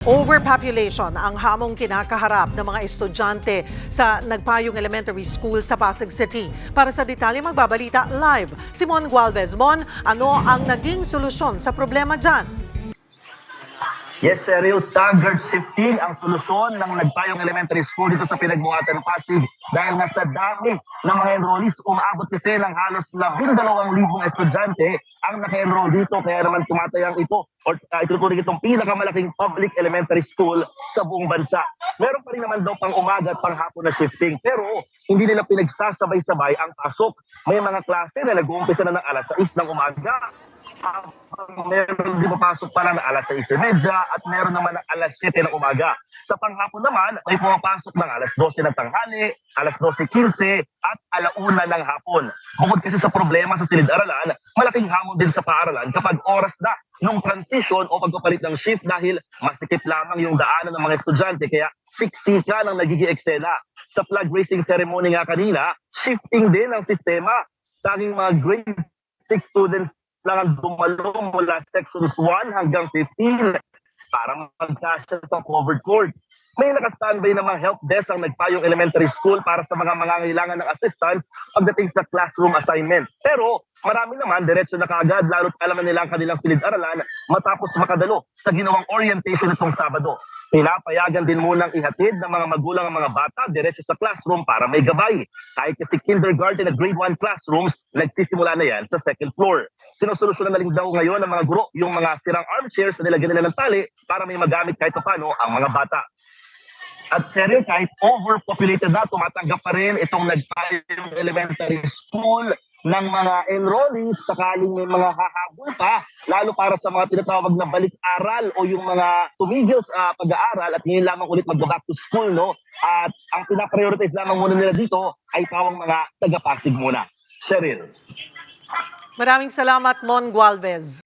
Overpopulation ang hamong kinakaharap ng mga estudyante sa Nagpayong Elementary School sa Pasig City. Para sa detalye magbabalita live, Mon Gualvez. Mon, ano ang naging solusyon sa problema dyan? Yes, Cheryl, staggered shifting ang solusyon ng Nagpayong Elementary School dito sa Pinagbuhatan, Pasig. Dahil nga sa dami ng mga enrollees, umabot kasi ng halos 12,000 estudyante ang naka-enroll dito. Kaya naman tumatayang ito, or ituturing itong pinakamalaking public elementary school sa buong bansa. Meron pa rin naman daw pang umaga at pang hapon na shifting, pero hindi nila pinagsasabay-sabay ang pasok. May mga klase na nag-uumpisa na ng alas 6 ng umaga, meron di papasok pa lang na alas 6:30 at meron naman ng alas 7 ng umaga. Sa panghapon naman, may pumapasok ng alas 12 ng tanghali, alas 12:15 at alauna ng hapon. Bukod kasi sa problema sa silid-aralan, malaking hamon din sa paaralan kapag oras na nung transition o pagpapalit ng shift dahil masikip lamang yung daanan ng mga estudyante kaya siksika ng nagiging eksena. Sa flag raising ceremony nga kanina, shifting din ang sistema. Tanging mga grade 6 students lang ang dumalo mula sections 1 hanggang 15 para magkasya sa covered court. May naka-standby na mga help desk ang Nagpayong Elementary School para sa mga mangangailangan ng assistance pagdating sa classroom assignment. Pero marami naman diretso na kaagad lalo't alam na nila ang kanilang silid-aralan matapos makadalo sa ginawang orientation itong Sabado. Pinapayagan din munang ihatid ng mga magulang ang mga bata diretso sa classroom para may gabay. Kahit kasi kindergarten at grade 1 classrooms, nagsisimula na yan sa second floor. Sinusolusyonan na rin daw ngayon ng mga guro yung mga sirang armchairs na nilagyan nila ng tali para may magamit kahit paano ang mga bata. At Cheryl, kahit overpopulated na, tumatanggap pa rin itong Nagpayong Elementary School ng mga enrollees sakaling may mga hahabol pa, lalo para sa mga tinatawag na balik-aral o yung mga tumigil sa pag-aaral at ngayon lamang ulit mag-back to school, no? At ang pinaprioritize lamang muna nila dito ay tawang mga taga-Pasig muna. Cheryl. Maraming salamat, Mon Gualvez.